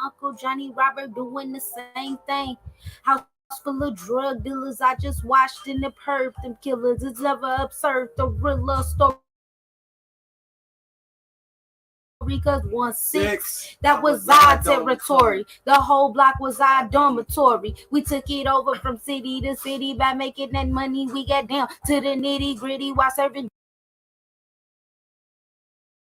Uncle Johnny Robert doing the same thing. House full of drug dealers, I just watched in the perp. Them killers, it's never absurd. The real story, cause 1-6, that was our territory. The whole block was our dormitory. We took it over from city to city by making that money. We got down to the nitty gritty while serving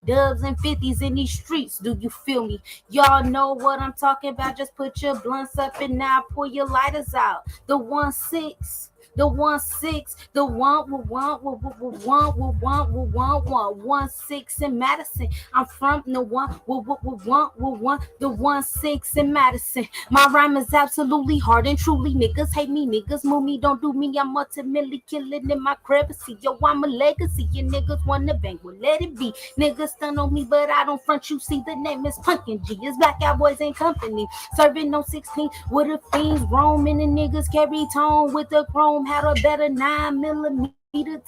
dubs and 50s in these streets. Do you feel me? Y'all know what I'm talking about. Just put your blunts up and now pull your lighters out. The 1-6. The 1-6, the 1-6 in Madison. I'm from the 1-6 in Madison. My rhyme is absolutely hard and truly. Niggas hate me, niggas move me, don't do me. I'm ultimately killing in my crevice. Yo, I'm a legacy. You niggas wanna bang, well let it be. Niggas stun on me, but I don't front. You see, the name is Punkin' G. It's Black Cowboys and Company. Serving on 16 with the fiends roaming. The niggas carry tone with the chrome. Had a better 9mm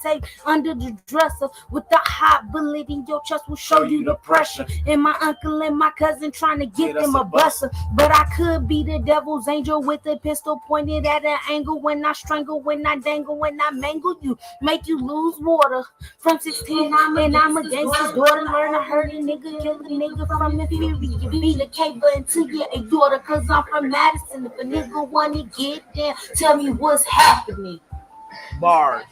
tape under the dresser with the hot bullet in your chest will show you the pressure. And my uncle and my cousin trying to get them a buster, but I could be the devil's angel with a pistol pointed at an angle. When I strangle, when I dangle, when I mangle you, make you lose water. From 16, I'm a gangster's daughter. Learn to hurt a nigga, kill a nigga from inferior. Be the cable into your aorta, cause I'm from Madison. If a nigga wanna get down, tell me what's happening. Bars.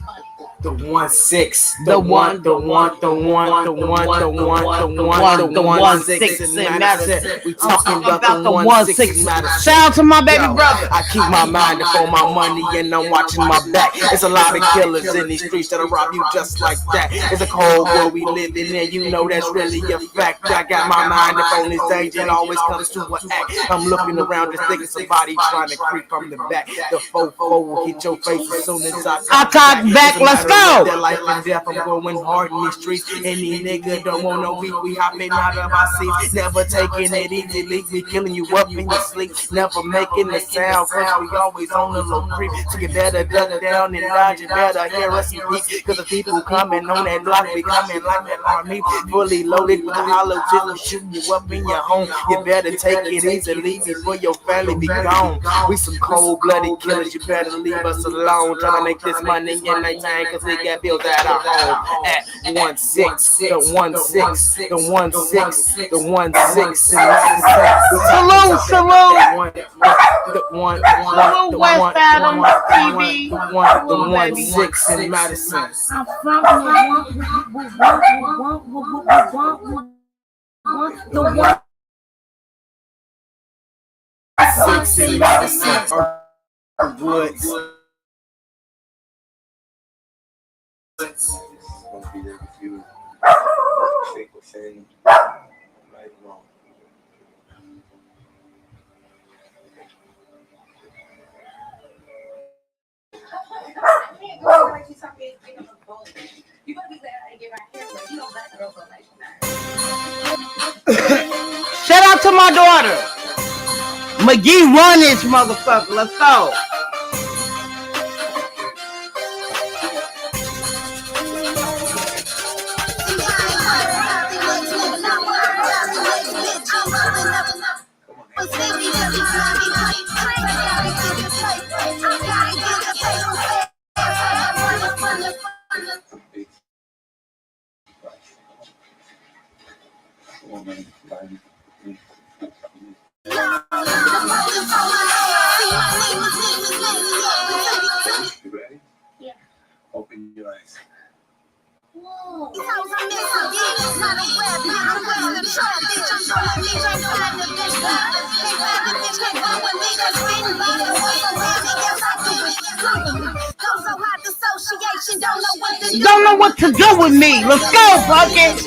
The 1-6, the 1-6 in Madison. We talking about the 1-6 Madison. Shout out to my baby brother. I keep my mind up on my money and I'm watching my back. It's a lot of killers in these streets that'll rob you just like that. It's a cold world we live in, and you know that's really a fact. I got my mind up on this danger, it always comes to an act. I'm looking around just thinking somebody trying to creep from the back. The 4-4 will hit your face as soon as I talk back. Let's go. That life and death, I'm going hard in these streets. Any nigga don't want no beef, we hopping out of our seats. Never taking it easy, we killing you up in your sleep. Never making a sound, cause we always on the low creep. So you better duck down and dodge, you better hear us speak. Cause the people coming on that block, we coming like that army. Fully loaded with the hollow chips, shooting you up in your home. You better take it easy, leave before your family be gone. We some cold-blooded killers, you better leave us alone. Trying to make this money in nighttime, cause we got bills at our home. At 1-6, the 1-6, the 1-6, the 1-6. Salute. Salute West Adam TV. The 1-6 in Madison. I'm from the 1-6 in Madison. Woods. Shout out to my daughter. McGee run this motherfucker. Let's go. You ready? Yeah. Open your eyes. Whoa. Don't know what to do with me. Let's go, fucking.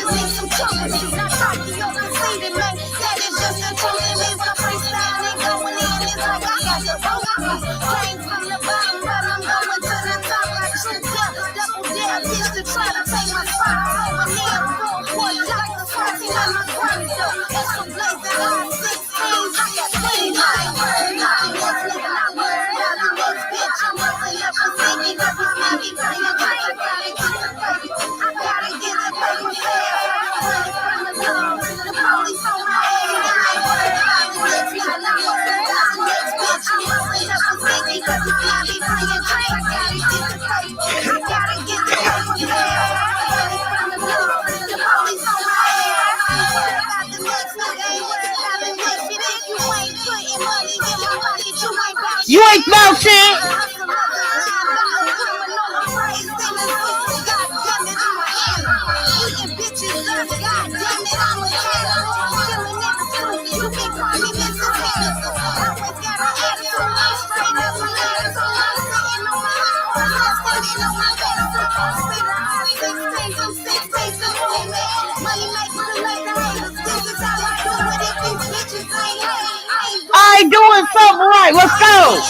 baseball shit. I ain't doing something right. Let's go.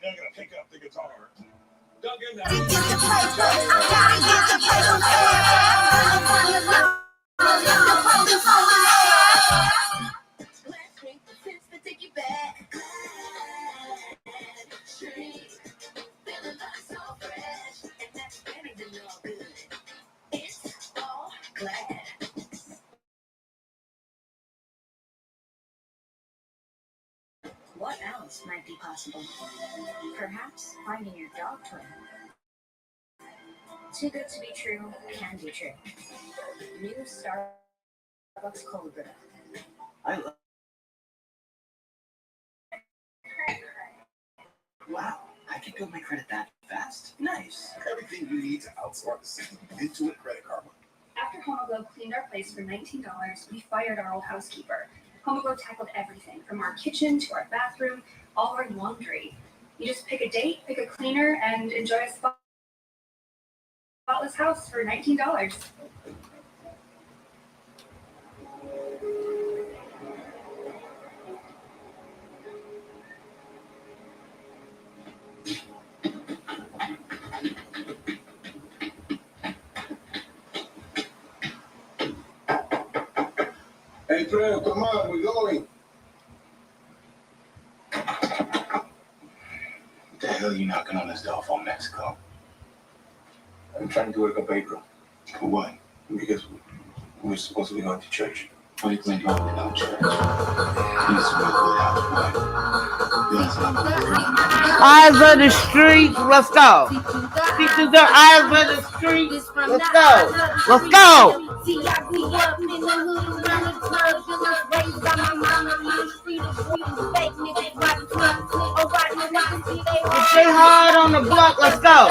They're gonna pick up the guitar. What else might be possible? Perhaps finding your dog twin. Too good to be true can be true. New Starbucks cold brew. Wow, I can build my credit that fast. Nice. Everything you need to outsmart the system. Intuit Credit Karma. After HomoGlow cleaned our place for $19, we fired our old housekeeper. HomoGlow tackled everything, from our kitchen to our bathroom, all our laundry. You just pick a date, pick a cleaner, and enjoy a spotless house for $19. Hey, Trev, come on, we're going. What the hell are you knocking on this door from Mexico? I'm trying to work a paper For what? because we're supposed to be going to church. Why you claim you want to go to church? You just work with house, boy. You understand? Eyes of the streets. Let's go. See through the eyes of the streets. Let's go. Let's go. See, I grew up in the hood around the club, and was raised by my mama in the street of fake niggas, riding clubs, or riding niggas, see they Stay hard on the block. Let's go.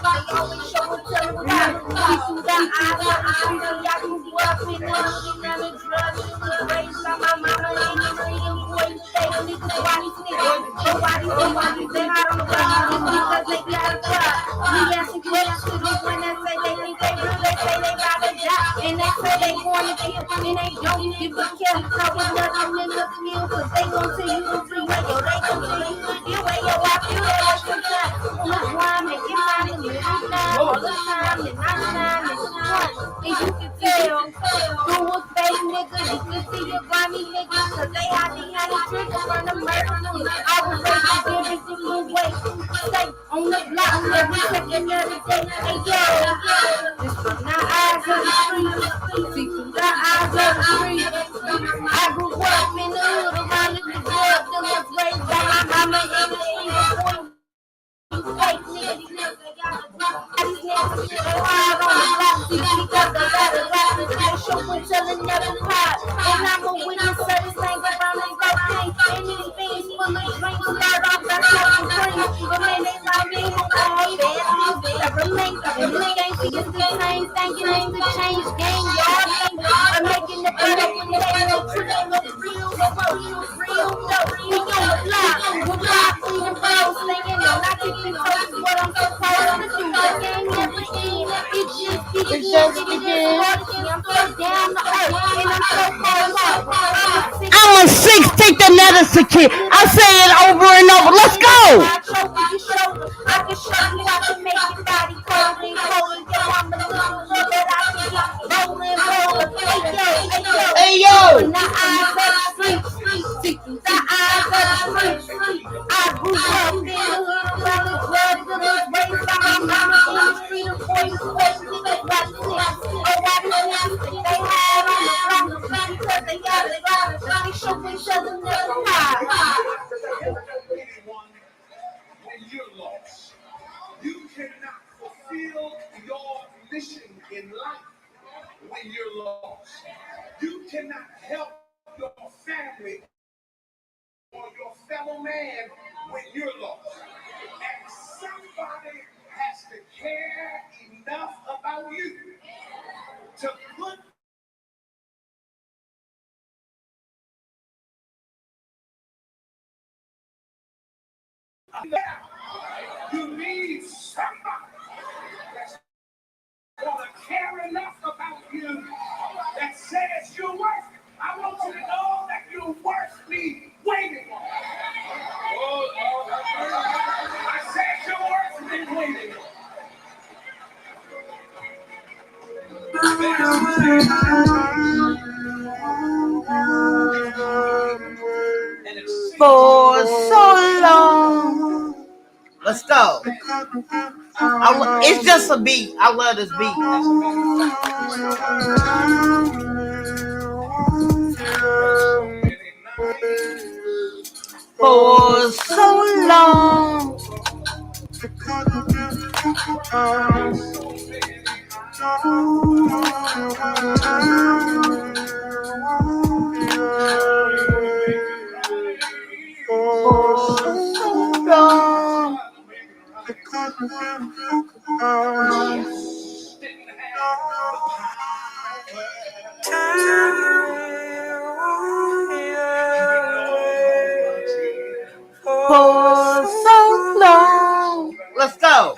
they always show a terrible time. See through the eyes of the street, I grew up in the hood around the drugs, and was raised by my mama in the street of fake niggas, riding niggas, nobody they hard on the block, because they got a job. We asking questions when they say they think they real, they say they got a job. And they say they want to kill, and they don't give a care. How it's nothing in the field, cause they gon' tell you the free way, yo, they gon' tell you the deal way, yo, I feel that way sometimes. Look why I'm making mine and living now all the time, and I shine in the front, and you can tell. Who a fake nigga, you can see your grimy nigga, cause they hide behind the trigger from the murder news. I was raised in every single way, stay on the block every second of the day, and yo, this from the eyes of the street, see through the eyes of the street. I grew up in the hood around the club, then was raised by my mama in the See, because I got a lot to do. Show and tell it never pop. And I'm a witness of this thing around and cocaine. And these things full of drinks start off as fucking dreams. But man, they like me on all bad things that remain. And this game see it's the same thing. It ain't the change game, y'all. I'm making the better one day. No trick, no real smoke, real dope. We on the block. With my clean and bros singing. And I keep it close to what I'm supposed to do. The game never ends. It just begins. I'm so down to earth. And I'm so cold hearted. I'm a 6 feet another secure. I say it over and over. Let's go. I can show you how to make your body cold and cold. Yo, I'm a little girl that I can get rolling. Hey yo. The eyes of the streets. The eyes of the streets. I grew up in the hood around the drug dealers. Raised by my mama in the street of boys. Niggas got snitch. Oh, why the niggas think they had on the block? Because they got it right. They show each other never hide. When you're lost, you cannot fulfill your mission in life when you're lost. You cannot help your family or your fellow man when you're lost. And somebody has to care enough about you to put you need somebody that's going to care enough about you that says you're worth it. I want you to know that you're worth me waiting on. Oh, I said you're worth me waiting on. For so long. Let's go. It's just a beat. I love this beat. For so long. For so long. Let's go.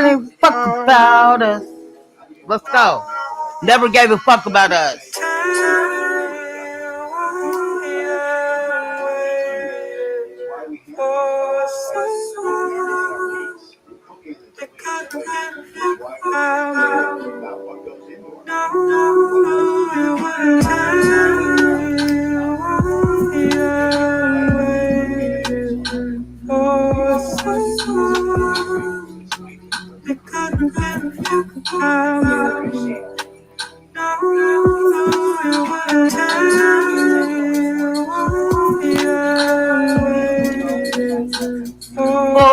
give a fuck about us. Let's go. Never gave a fuck about us.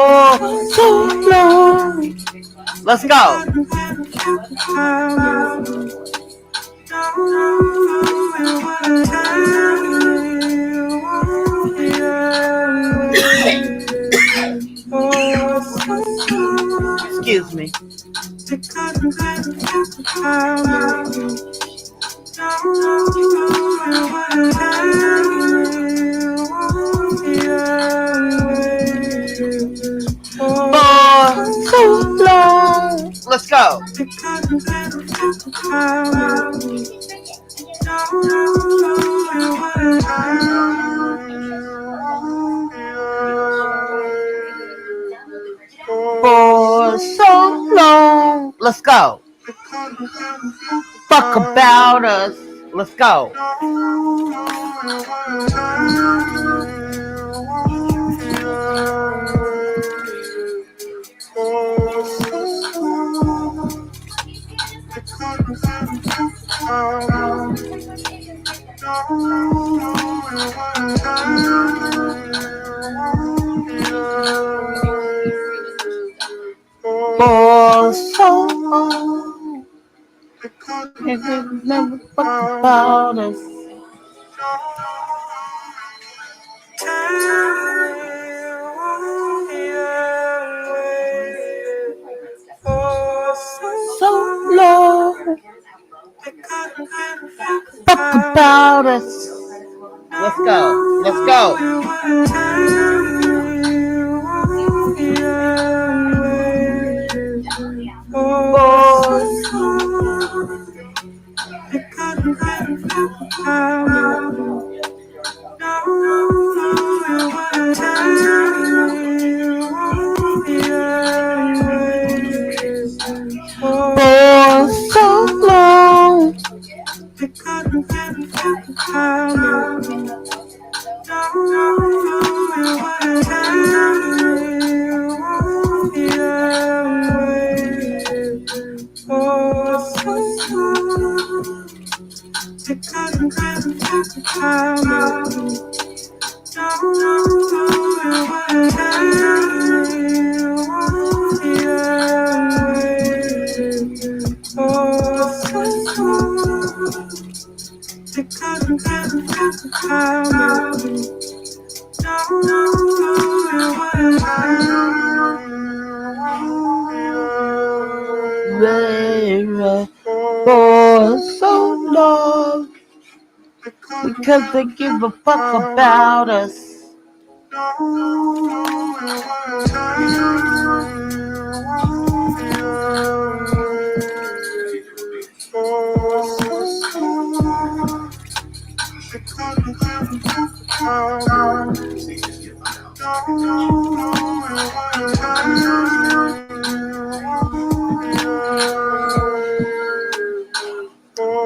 For so long. Let's go. Excuse me. For so long. Let's go. For so long. Let's go. Fuck about us. Let's go. For so long. Never fuck about us. So long. Fuck about us. Let's go. Let's go. For so long. For so long. Because they give a fuck about us.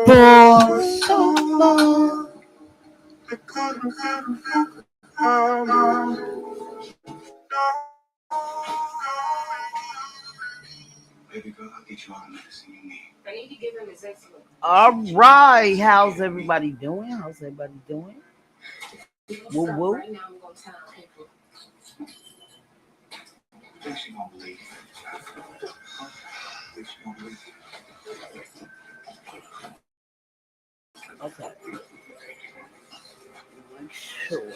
For so long. Baby girl, I'll get you all the medicine you need. I need to give him his insulin. All right. How's everybody doing? How's everybody doing? Woo woo. Right now, I'm gonna tell April. I think she won't believe it. I think she won't believe it. Okay. Sure.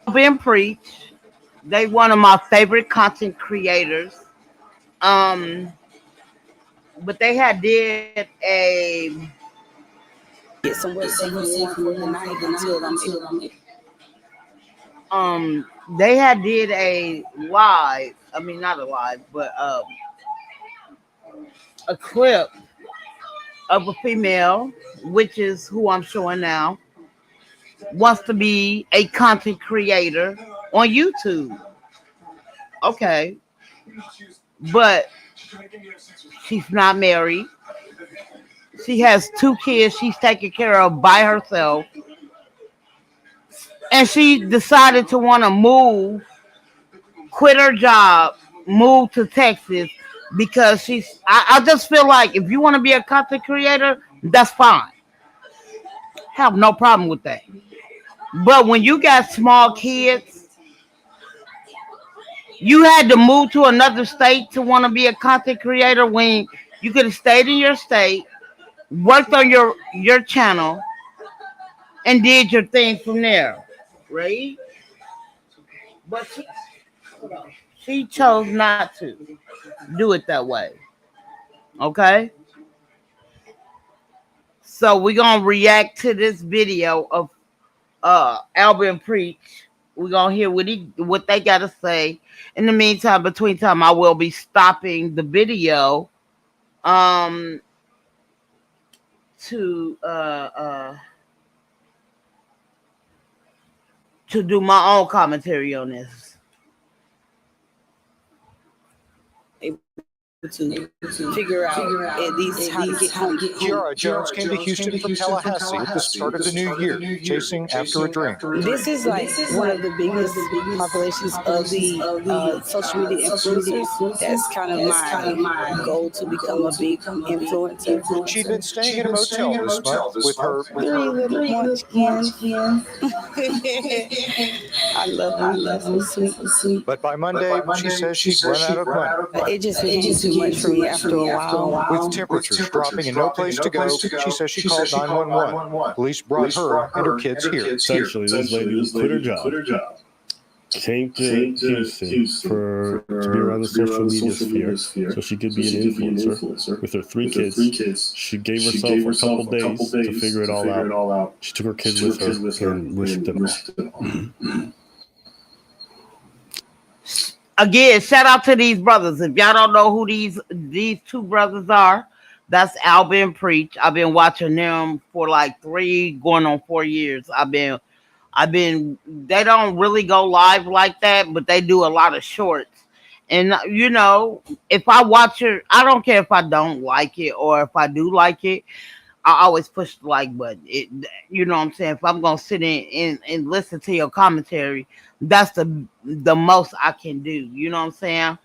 Alb and Preach. They one of my favorite content creators. Um, but they had did a Get somewhere safe and warm for the night until I'm able. They had did a live. I mean, not a live, but a clip of a female, which is who I'm showing now, wants to be a content creator on YouTube. Okay, but she's not married. She has two kids she's taking care of by herself. And she decided to want to move, quit her job, move to Texas because I just feel like if you want to be a content creator, that's fine. Have no problem with that. But when you got small kids, you had to move to another state to want to be a content creator when you could have stayed in your state, worked on your channel, and did your thing from there, right? But she chose not to do it that way. Okay, so we're gonna react to this video of Alb and Preach. We're gonna hear what they gotta say. In the meantime, between time, I will be stopping the video um to to do my own commentary on this. To figure out at least how to get home. Kiara Jones came to Houston from Tallahassee at the start of the new year, chasing after a dream. This is like one of the biggest populations of the social media influencers. That's kind of my goal, to become a big influencer. She'd been staying in a motel this month with her three little munchkins. I love them. They're so sweet. But by Monday, she says she'd run out of money. It just was too much for me after a while. With temperatures dropping and no place to go, she says she called 911. Police brought her and her kids here. Essentially, this lady quit her job, came to Houston to be around the social media sphere so she could be an influencer with her three kids. She gave herself a couple days to figure it all out. She took her kids with her and risked it all. Again, shout out to these brothers. If y'all don't know who these two brothers are, that's Alb and Preach. I've been watching them for like 3 going on 4 years. They don't really go live like that, but they do a lot of shorts. And if I watch it, I don't care if I don't like it or if I do like it. I always push the like button. You know what I'm saying? If I'm gonna sit in and listen to your commentary, that's the most I can do. You know what I'm saying?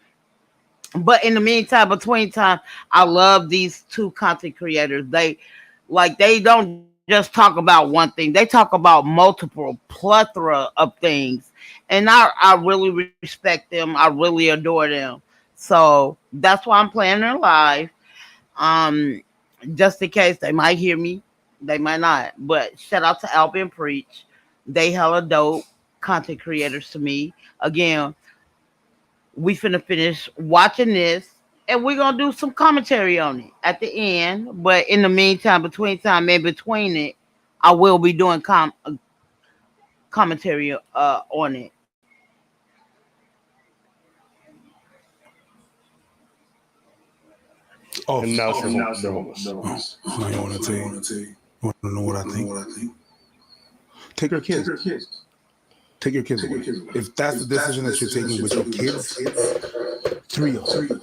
But in the meantime, between time, I love these two content creators. They don't just talk about one thing. They talk about multiple plethora of things. And I really respect them. I really adore them. So that's why I'm playing their live. Just in case they might hear me, they might not. But shout out to Alb and Preach. They hella dope content creators to me. Again, we finna finish watching this and we're gonna do some commentary on it at the end. But in the meantime, in between it, I will be doing commentary on it. Oh, and now they're homeless. Now you want to tell you? You want to know what I think? Take your kids. Take your kids away. If that's the decision that you're taking with your kids, 3 of them.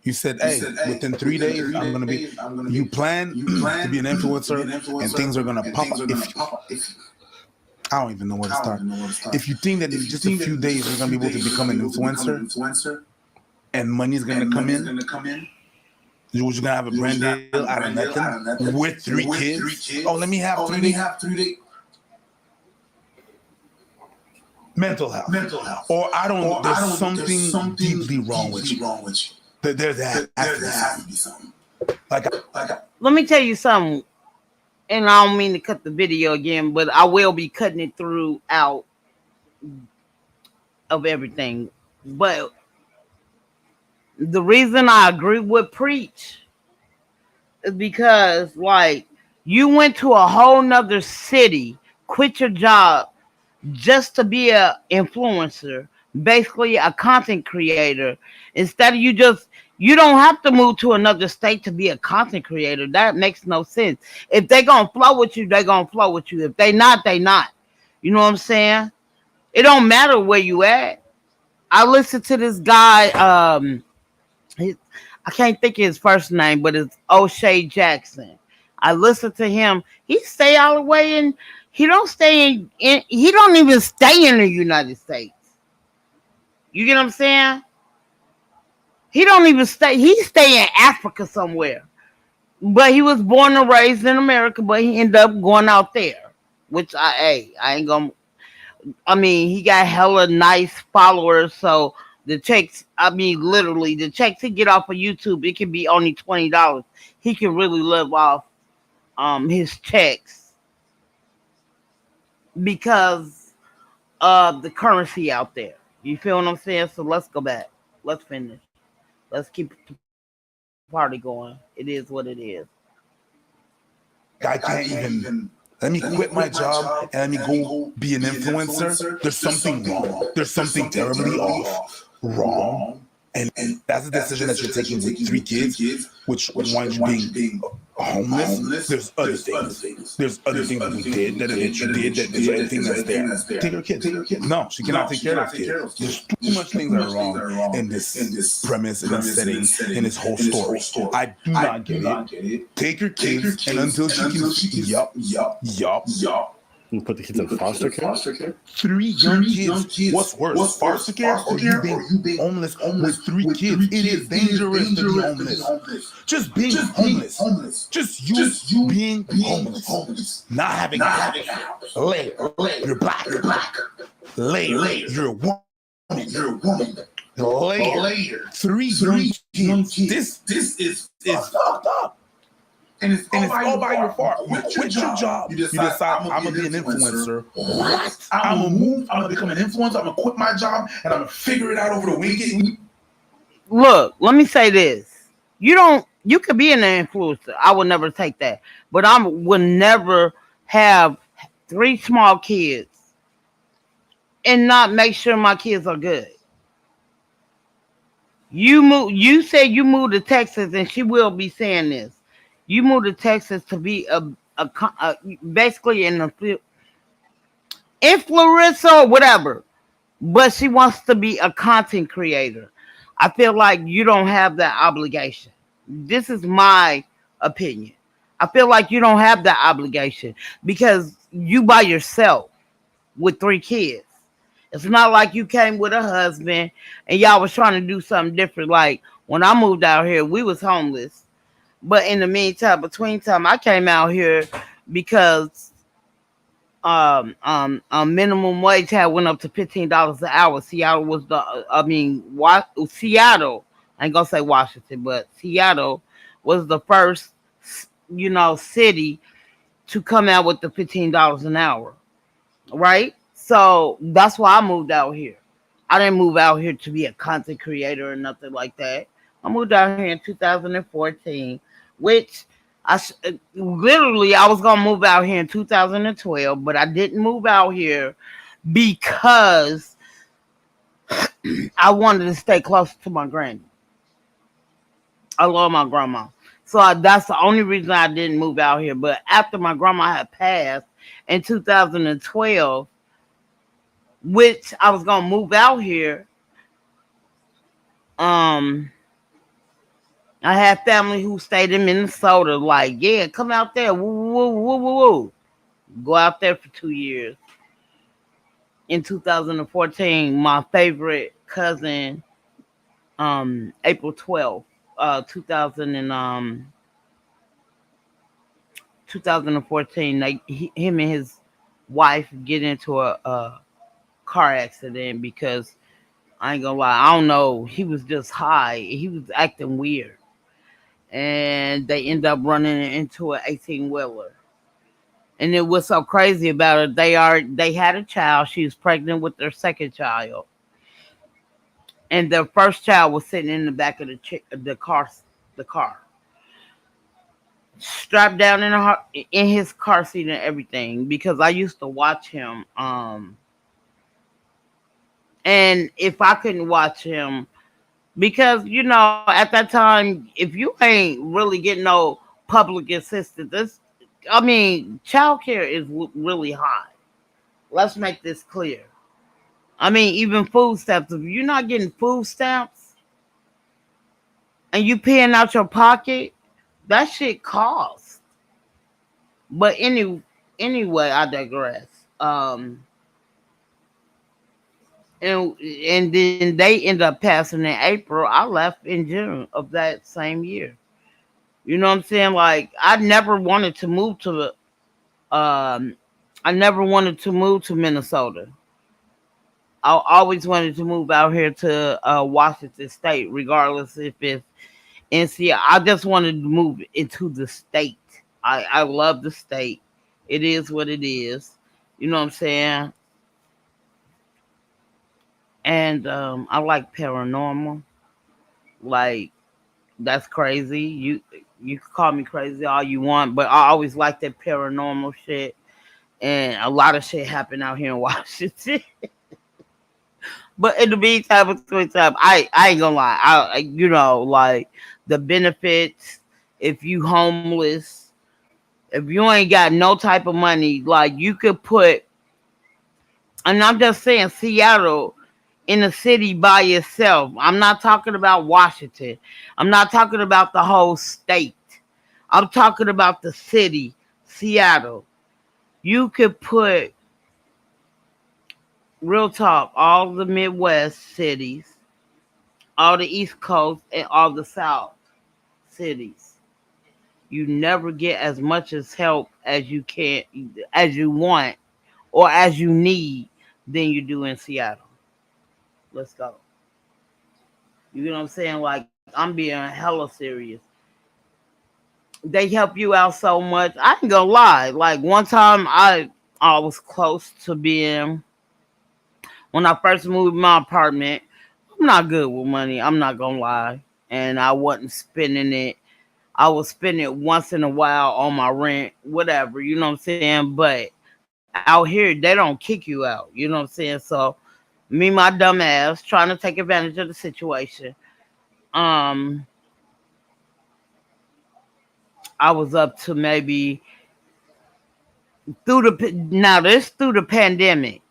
You said, hey, within 3 days, I'm going to be. You plan to be an influencer, and things are going to pop up. I don't even know where to start. If you think that in just a few days you're going to be able to become an influencer, and money's going to come in. You're gonna have a brand deal out of nothing with 3 kids. Oh, let me have 3 days. Mental health. Or I don't. There's something deeply wrong with you. There's that. Has to be something. Let me tell you something, and I don't mean to cut the video again, but I will be cutting it throughout of everything. But the reason I agree with Preach is because, like, you went to a whole nother city, quit your job just to be a influencer, basically a content creator. Instead of you don't have to move to another state to be a content creator. That makes no sense. If they gonna flow with you, they gonna flow with you. If they not, they not. You know what I'm saying? It don't matter where you at. I listened to this guy. He, I can't think of his first name, but it's O'Shea Jackson. I listened to him. He stay all the way in. He don't stay He don't even stay in the United States. You get what I'm saying? He don't even stay. He stay in Africa somewhere. But he was born and raised in America. But he ended up going out there, which I ain't gonna. I mean, he got hella nice followers. So the checks, I mean, literally the checks he get off of YouTube, it can be only $20. He can really live off his checks because of the currency out there. You feel what I'm saying? So let's go back. Let's finish. Let's keep the party going. It is what it is. I can't even let me quit my job and let me go be an influencer. There's something wrong. There's something terribly off, wrong. And that's a decision that you're taking with three kids, which winds you being homeless. There's other things. There's other things that we did, that you did, that there's other things that's there. Take your kids. No, she cannot take care of kids. There's too much things that are wrong in this premise, in this setting, in this whole story. I do not get it. Take your kids, and until she can, yup. You put the kids in foster care? Three young kids. What's worse, foster care or you being homeless with three kids? It is dangerous to be homeless. Just being homeless. Just you being homeless. Not having a house. Layer. You're black. Layer. You're a woman. Layer. Three young kids. This is fucked up. And it's all by your fault. Quit your job. You decide I'm gonna be an influencer. What? I'm gonna move. I'm gonna become an influencer. I'm gonna quit my job and I'm gonna figure it out over the weekend. Look, let me say this. You could be an influencer. I would never take that. But I would never have three small kids and not make sure my kids are good. You said you moved to Texas, and she will be saying this. You moved to Texas to be basically an influencer or whatever, but she wants to be a content creator. I feel like you don't have that obligation. This is my opinion. I feel like you don't have that obligation because you by yourself with three kids. It's not like you came with a husband and y'all was trying to do something different. Like when I moved out here, we was homeless. But in the meantime, between time, I came out here because minimum wage had went up to $15 an hour. Seattle was Seattle. I ain't gonna say Washington, but Seattle was the first, city to come out with the $15 an hour, right? So that's why I moved out here. I didn't move out here to be a content creator or nothing like that. I moved out here in 2014, which literally I was gonna move out here in 2012, but I didn't move out here because I wanted to stay close to my granny. I love my grandma, so that's the only reason I didn't move out here. But after my grandma had passed in 2012, which I was gonna move out here, I had family who stayed in Minnesota. Like, yeah, come out there, woo, woo, woo, woo, woo. Go out there for 2 years. In 2014, my favorite cousin, April 12th, 2014, him and his wife get into a car accident because I ain't gonna lie, I don't know, he was just high. He was acting weird. And they end up running into an 18-wheeler. And it was so crazy about it. They had a child. She was pregnant with their second child. And their first child was sitting in the back of the car, strapped down in his car seat and everything. Because I used to watch him. And if I couldn't watch him, because at that time, if you ain't really getting no public assistance, I mean, childcare is really high. Let's make this clear. I mean, even food stamps. If you're not getting food stamps and you paying out your pocket, that shit costs. But anyway, I digress. And then they end up passing in April. I left in June of that same year. You know what I'm saying? Like I never wanted to move to the I never wanted to move to Minnesota. I always wanted to move out here to Washington State, regardless if it's NC. I just wanted to move into the state. I love the state. It is what it is. You know what I'm saying? And I like paranormal. Like that's crazy. You can call me crazy all you want, but I always like that paranormal shit. And a lot of shit happened out here in Washington. But in the meantime, between time, I ain't gonna lie. Like the benefits. If you homeless, if you ain't got no type of money, like you could put. And I'm just saying, Seattle in a city by itself. I'm not talking about Washington. I'm not talking about the whole state. I'm talking about the city, Seattle. You could put real talk, all the Midwest cities, all the East Coast, and all the South cities. You never get as much as help as you can, as you want, or as you need than you do in Seattle. Let's go. You know what I'm saying? Like I'm being hella serious. They help you out so much. I ain't gonna lie. Like one time, I was close to being when I first moved my apartment. I'm not good with money. I'm not gonna lie, and I wasn't spending it. I was spending it once in a while on my rent, whatever. You know what I'm saying? But out here, they don't kick you out. You know what I'm saying? So me, my dumb ass, trying to take advantage of the situation. Um, I was up to maybe now this through the pandemic.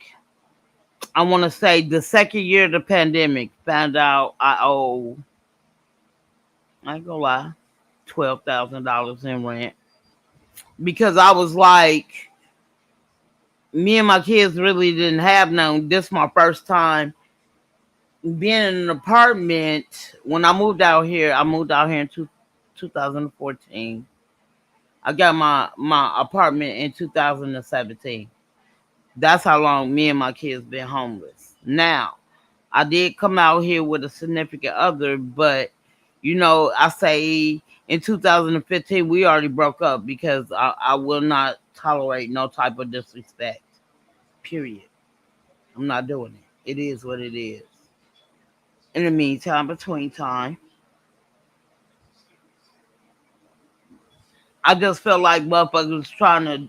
I want to say the second year of the pandemic, found out I owe, I ain't gonna lie, $12,000 in rent because I was like, me and my kids really didn't have none. This my first time being in an apartment. When I moved out here in 2014. I got my apartment in 2017. That's how long me and my kids been homeless. Now, I did come out here with a significant other, but I say in 2015 we already broke up because I will not tolerate no type of disrespect. Period. I'm not doing it. It is what it is. In the meantime, between time, I just felt like motherfuckers trying to,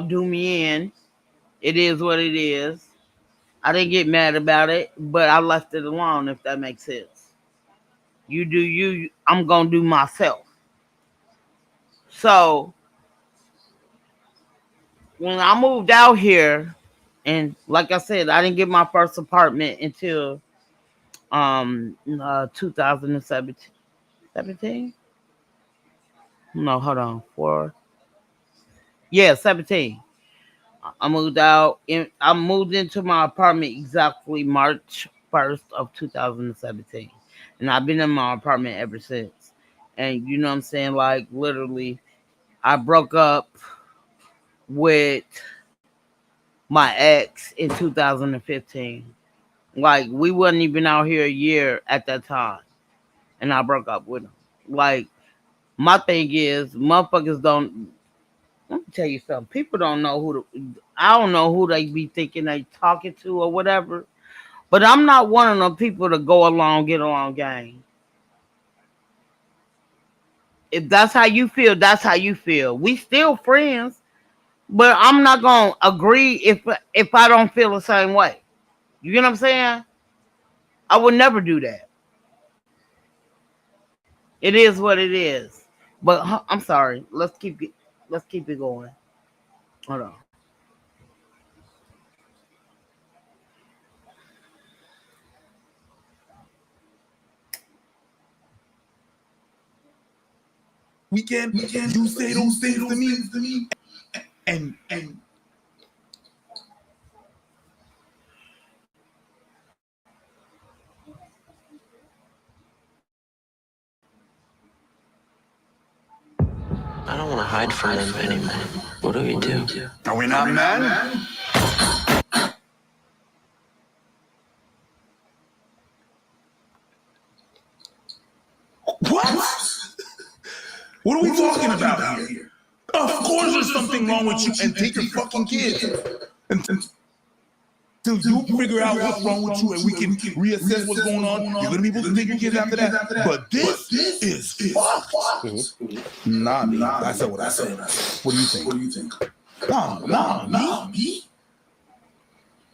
do me in. It is what it is. I didn't get mad about it, but I left it alone, if that makes sense. You do you, I'm gonna do myself. So when I moved out here, and like I said, I didn't get my first apartment until 2017. 17? No, hold on. Yeah, 17. I moved into my apartment exactly March 1st of 2017. And I've been in my apartment ever since. And you know what I'm saying? Like literally I broke up with my ex in 2015. Like we wasn't even out here a year at that time. And I broke up with him. Like my thing is motherfuckers don't let me tell you something. People don't know I don't know who they be thinking they talking to or whatever. But I'm not one of them people to go along, get along gang. If that's how you feel, that's how you feel. We still friends, but I'm not gonna agree if I don't feel the same way. You get what I'm saying? I would never do that. It is what it is. But I'm sorry. Let's keep it going. Hold on. Weekend, you say those things to me, and I don't want to hide from them anymore. What do we do? are we not men? What? What are we talking about here? Of course there's something wrong with you, and take your fucking kids. Until you figure out what's wrong with you and we can reassess what's going on, you're gonna be able to take your kids after that. But this is fucked. Nah, me. That's not what I said. What do you think? Nah, me.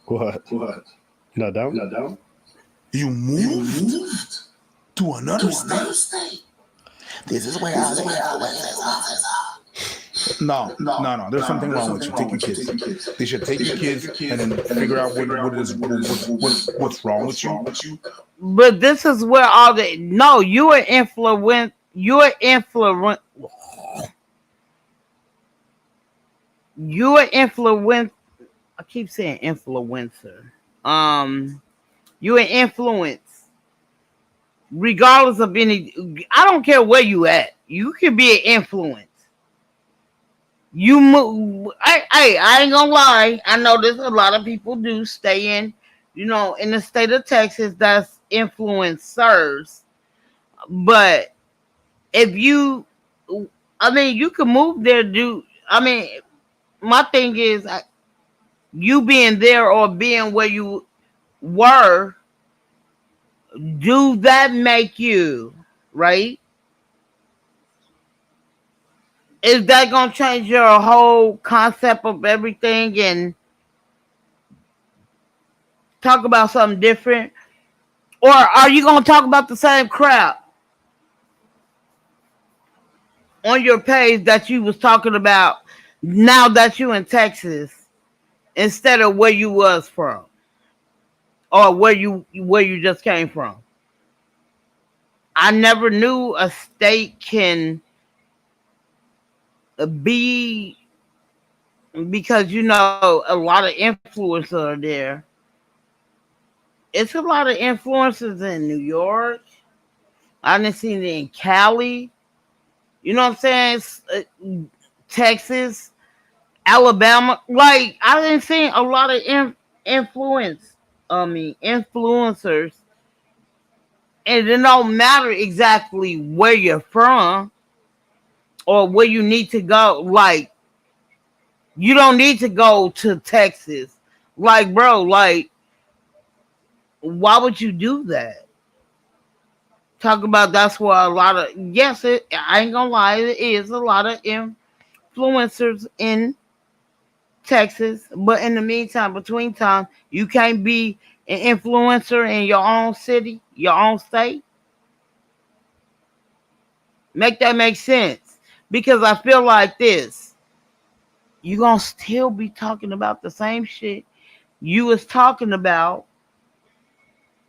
What? You're not down? You moved to another state. This is where I live. No. There's something wrong with you. Take your kids. They should take your kids and then figure out what's wrong with you. But this is where all the no, you are influence. I keep saying influencer. You an influence. Regardless of any, I don't care where you at. You can be an influence. You move. I ain't gonna lie. I know there's a lot of people do stay in, in the state of Texas. That's influencers. But if you, you can move there. My thing is, you being there or being where you were. Do that make you right? Is that gonna change your whole concept of everything and talk about something different? Or are you gonna talk about the same crap on your page that you was talking about now that you in Texas instead of where you was from or where you just came from? I never knew a state can be, because a lot of influencers are there. It's a lot of influencers in New York. I didn't see it in Cali. You know what I'm saying? Texas, Alabama. Like, I didn't see a lot of influencers. And it don't matter exactly where you're from or where you need to go. Like, you don't need to go to Texas. Like, bro, like, why would you do that? Talk about that's where a lot of, yes, I ain't gonna lie, it is a lot of influencers in Texas. But in the meantime, between time, you can't be an influencer in your own city, your own state. Make that make sense. Because I feel like this. You're going to still be talking about the same shit you was talking about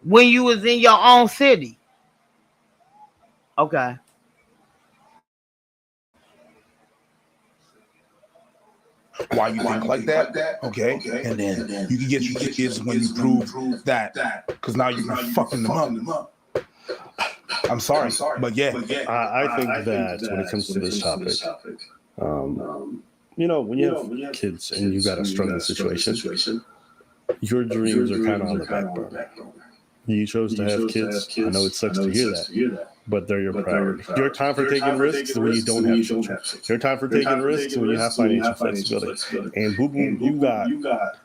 when you was in your own city. Okay. Why you think like that? Okay. And then you can get your kids when you prove that. Because now you're fucking them up. I'm sorry. But yeah. I think that when it comes to this topic, when you have kids and you got a struggling situation, your dreams are kind of on the back burner. You chose to have kids. I know it sucks to hear that, but they're your priority. Your time for taking risks is when you don't have children. Your time for taking risks is when you have financial flexibility. And boo boo, you got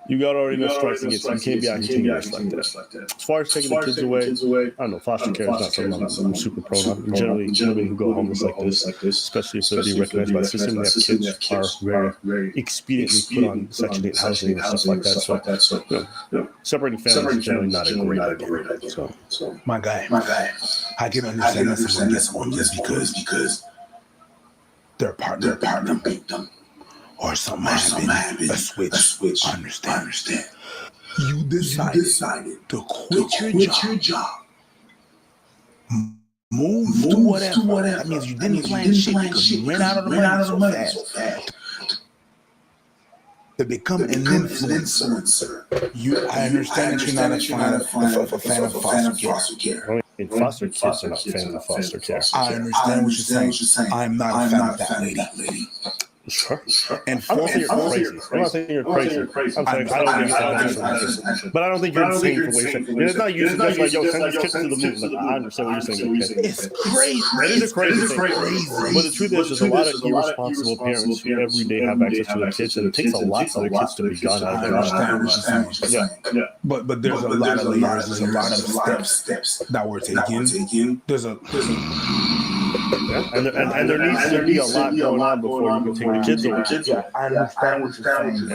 You got already enough strikes against you. You can't be out here taking risks like that. As far as taking the kids away, I don't know. Foster care is not something I'm super prone on. Generally, women who go homeless like this, especially if they're being recognized by the system, they have kids, are very expediently put on Section 8 housing or stuff like that. So, separating families is generally not a great idea. So, My guy, I can understand that someone gets homeless because their partner beat them. Or something happened, a switch. I understand. You decided to quit your job, move to whatever. That means you didn't plan shit because you ran out of the money so fast. To become an influencer. I understand that you're not a fan of foster care. Foster kids are not fans of foster care. I understand what you're saying. I'm not a fan of that lady. Sure. And I'm not saying you're crazy. I'm saying I don't think it's but I don't think you're insane for what you're saying. It's not you. It's not like, yo, send these kids to the moon. Like, I understand what you're saying. Okay? It's crazy. It is a crazy thing. But the truth is, there's a lot of irresponsible parents who every day have access to their kids, and it takes a lot for their kids to be gone out of their lives. Yeah. But there's a lot of layers. There's a lot of steps that we're taking. There's a and there needs to be a lot going on before you can take the kids away. I understand what you're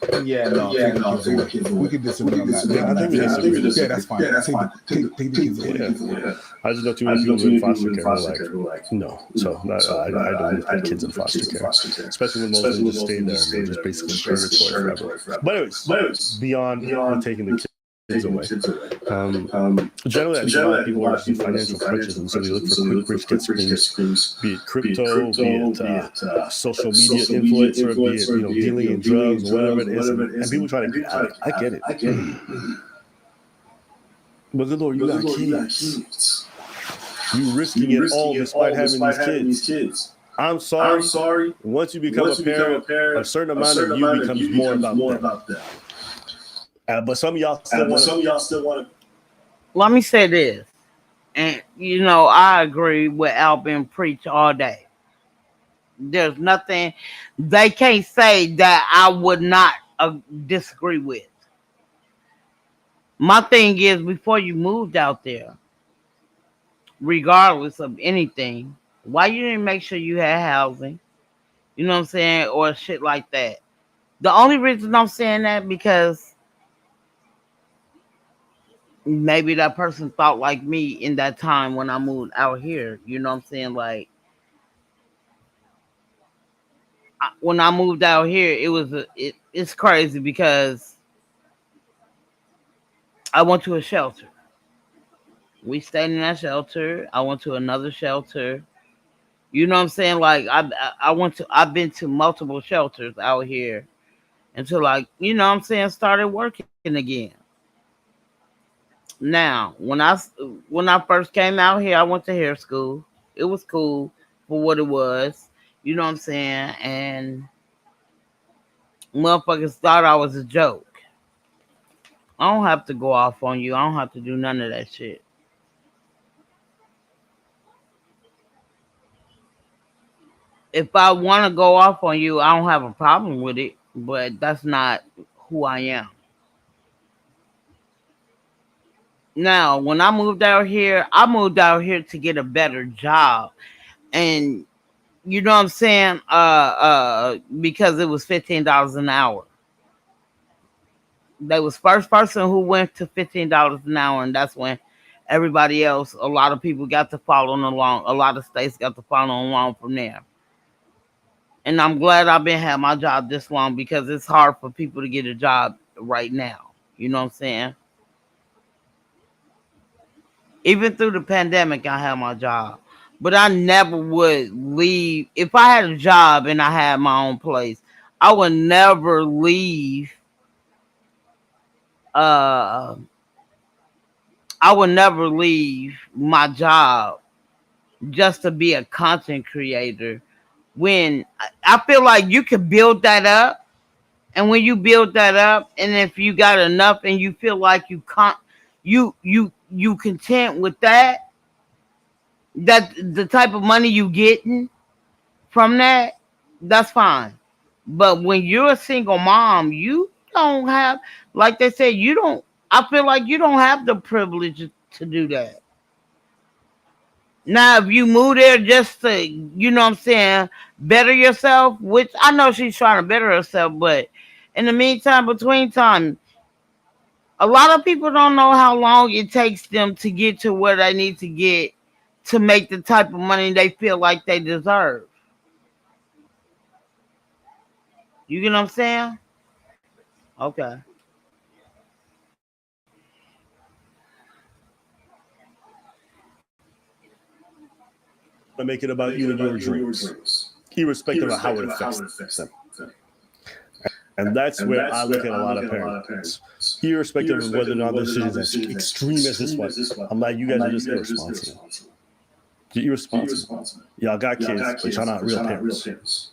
saying. Yeah, no, take the kids away. We can disagree on that. Yeah, I think we disagree. Yeah, that's fine. Take the kids away. Yeah. I just know too many people in foster care who are like, no. So I don't put kids in foster care, especially when most of them just stay there and they're just basically purgatory forever. But anyways, beyond taking the kids away. Generally, I think a lot of people are just in financial crunches, and so they look for quick rich get schemes, be it crypto, be it social media influencer, be it dealing in drugs, whatever it is, and people try to get out of it. I get it. But good Lord, you got kids. You risking it all despite having these kids. I'm sorry. Once you become a parent, a certain amount of you becomes more about them. But some of y'all still want to. Let me say this, and I agree with Alb and Preach all day. There's nothing they can't say that I would not disagree with. My thing is, before you moved out there, regardless of anything, why you didn't make sure you had housing? You know what I'm saying, or shit like that. The only reason I'm saying that because maybe that person thought like me in that time when I moved out here. You know what I'm saying? Like, when I moved out here, it's crazy because I went to a shelter. We stayed in that shelter. I went to another shelter. You know what I'm saying? Like, I've been to multiple shelters out here until, like, started working again. Now, when I first came out here, I went to hair school. It was cool for what it was. You know what I'm saying? And motherfuckers thought I was a joke. I don't have to go off on you. I don't have to do none of that shit. If I want to go off on you, I don't have a problem with it, but that's not who I am. Now, when I moved out here to get a better job. And you know what I'm saying? Because it was $15 an hour. They was first person who went to $15 an hour, and that's when everybody else, a lot of people got to follow along. A lot of states got to follow along from there. And I'm glad I've been had my job this long because it's hard for people to get a job right now. You know what I'm saying? Even through the pandemic, I had my job. But I never would leave. If I had a job and I had my own place, I would never leave. Uh, I would never leave my job just to be a content creator. When I feel like you can build that up, and when you build that up, and if you got enough, and you feel like you content with that the type of money you getting from that, that's fine. But when you're a single mom, you don't have, like they said, you don't. I feel like you don't have the privilege to do that. Now, if you move there just to, what I'm saying, better yourself, which I know she's trying to better herself, but in the meantime, between time, a lot of people don't know how long it takes them to get to where they need to get to make the type of money they feel like they deserve. You get what I'm saying? Okay. You want to make it about you and your dreams, irrespective of how it affects them. And that's where I look at a lot of parents, irrespective of whether or not the decision's as extreme as this one. I'm like, you guys are just irresponsible. You're irresponsible. Y'all got kids, but y'all not real parents.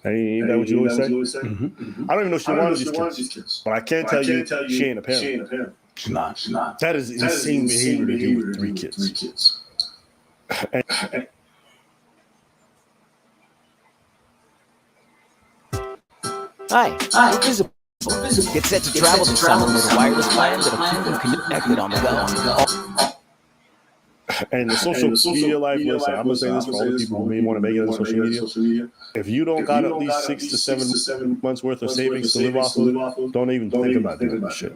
Ain't that what you always say? Mm-hmm. I don't even know if she wanted these kids, but I can tell you she ain't a parent. She's not. That is insane behavior to do with 3 kids. Hi, we're Visible. Get set to travel to someone with a wireless plan that'll keep them connected on the go. And the social media life, listen, I'm going to say this for all the people who may want to make it on social media. If you don't got at least 6 to 7 months worth of savings to live off of, don't even think about doing this shit.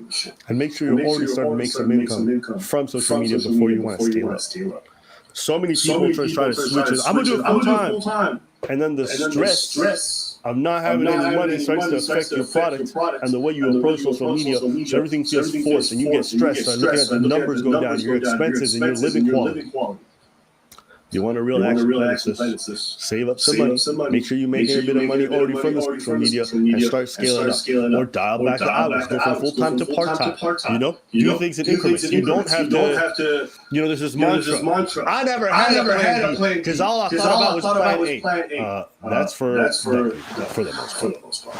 And make sure you're already starting to make some income from social media before you want to scale up. So many people try to switch it. I'm going to do it full time. And then the stress of not having any money starts to affect your product and the way you approach social media. So everything feels forced and you get stressed. Start looking at the numbers go down, your expenses and your living quality. You want a real action plan assist. Save up some money. Make sure you're making a bit of money already from the social media and start scaling up. Or dial back the hours. Go from full-time to part-time. Do things in increments. You don't have to, there's this mantra. I never had a plan B because all I thought about was plan A. That's for the most part.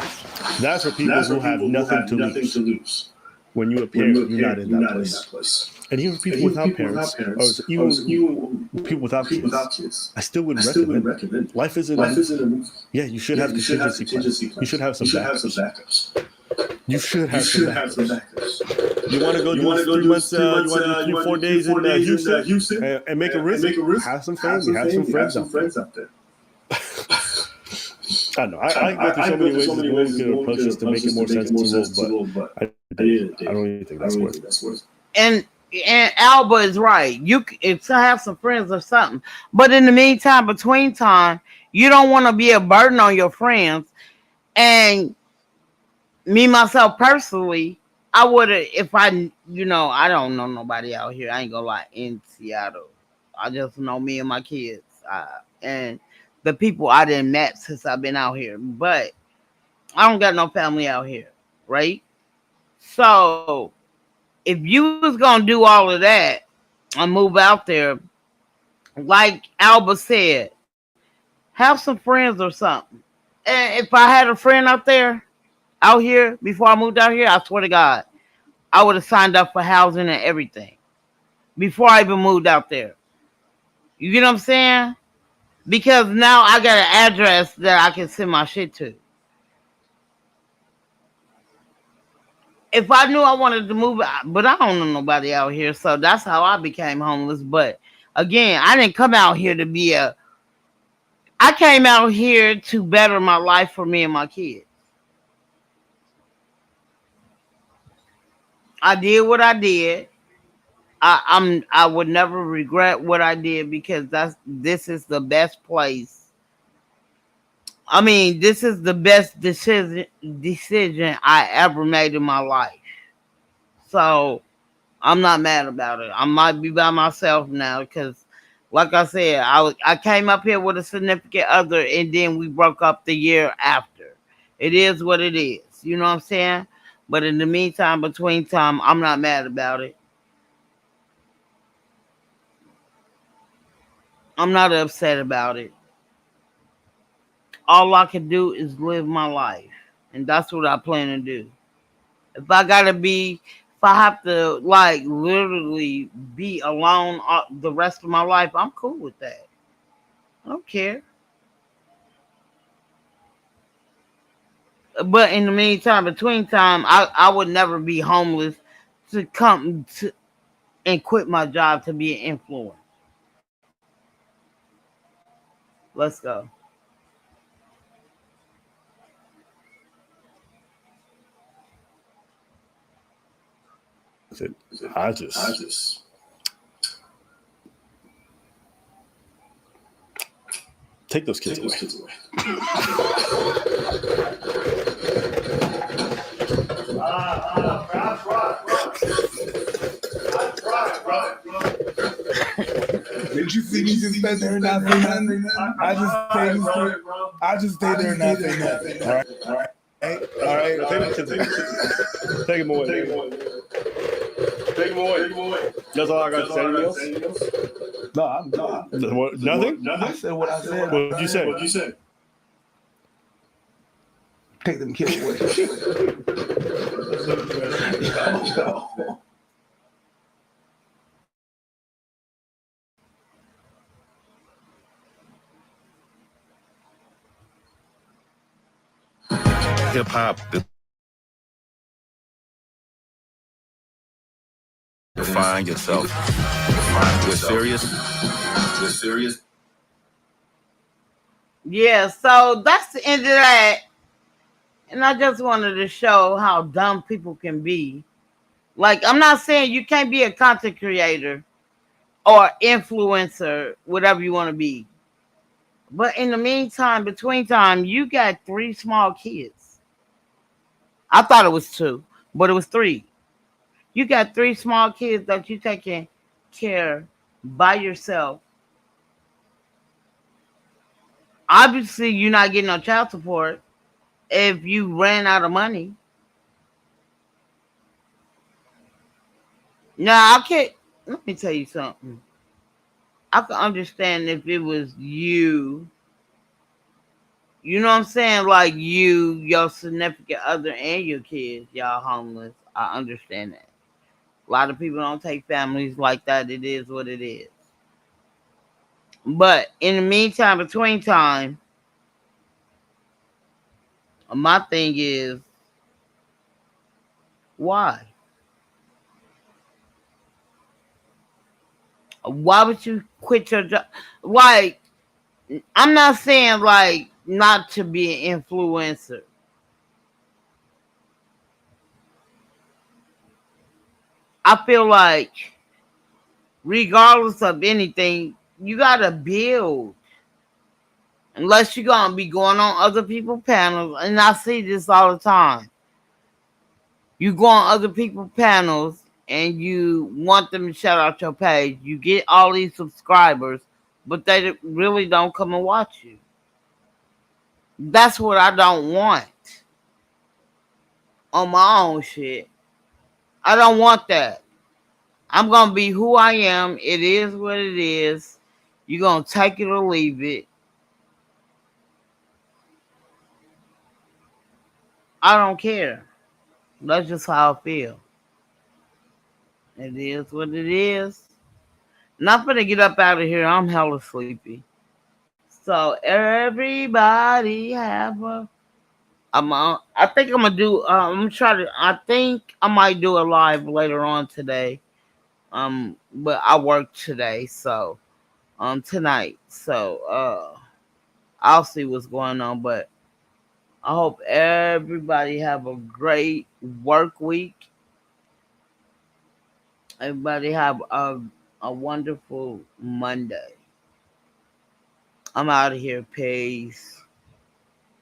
That's for people who have nothing to lose. When you appear, you're not in that place. And even people without parents, or even people without kids, I still wouldn't recommend. Life isn't a movie. Yeah, you should have contingency plans. You should have some backups. You should have some backups. You want to go do 3 months, you want to do 3-4 days in Houston and make a risk? Have some family, have some friends out there. I know. I go through so many ways that one can approach this to make it more sensible, but I don't even think that's worth it. And Alba is right. You if to have some friends or something, but in the meantime, between time, you don't want to be a burden on your friends. And me myself personally, I would have if I I don't know nobody out here. I ain't gonna lie in Seattle. I just know me and my kids, and the people I didn't met since I've been out here. But I don't got no family out here, right? So if you was gonna do all of that and move out there, like Alba said, have some friends or something. And if I had a friend out here, before I moved out here, I swear to God, I would have signed up for housing and everything before I even moved out there. You get what I'm saying? Because now I got an address that I can send my shit to. If I knew I wanted to move, but I don't know nobody out here, so that's how I became homeless. But again, I didn't come out here to be I came out here to better my life for me and my kids. I did what I did. I would never regret what I did because this is the best place. I mean, this is the best decision I ever made in my life. So I'm not mad about it. I might be by myself now because, like I said, I came up here with a significant other and then we broke up the year after. It is what it is. You know what I'm saying? But in the meantime, between time, I'm not mad about it. I'm not upset about it. All I can do is live my life. And that's what I plan to do. If I have to like literally be alone the rest of my life, I'm cool with that. I don't care. But in the meantime, between time, I would never be homeless to come to and quit my job to be an influence. Let's go. I just take those kids away. Did you see me just stand there and not say nothing? I just stay there and not say nothing. All right. All right, take the kids away. Take them away. Take them away. That's all I got to say. Anything else? No, I'm Nothing? I said what I said. What did you say? Take them kids away. Yo. Hip hop. Define yourself. We're serious. We're serious. Yeah, so that's the end of that. And I just wanted to show how dumb people can be. Like, I'm not saying you can't be a content creator or influencer, whatever you want to be. But in the meantime, between time, you got 3 small kids. I thought it was 2, but it was 3. You got 3 small kids that you taking care by yourself. Obviously, you're not getting no child support if you ran out of money. Now, I can't. Let me tell you something. I can understand if it was you. You know what I'm saying? Like you, your significant other, and your kids, y'all homeless. I understand that. A lot of people don't take families like that. It is what it is. But in the meantime, between time, my thing is, why? Why would you quit your job? Like, I'm not saying like not to be an influencer. I feel like regardless of anything, you gotta build. Unless you're gonna be going on other people's panels, and I see this all the time. You go on other people's panels and you want them to shout out your page. You get all these subscribers, but they really don't come and watch you. That's what I don't want on my own shit. I don't want that. I'm gonna be who I am. It is what it is. You're gonna take it or leave it. I don't care. That's just how I feel. It is what it is. Not gonna get up out of here. I'm hella sleepy. So everybody have a. I think I'm gonna do. I'm gonna try to. I think I might do a live later on today. But I work today, so tonight. So I'll see what's going on. But I hope everybody have a great work week. Everybody have a wonderful Monday. I'm out of here. Peace.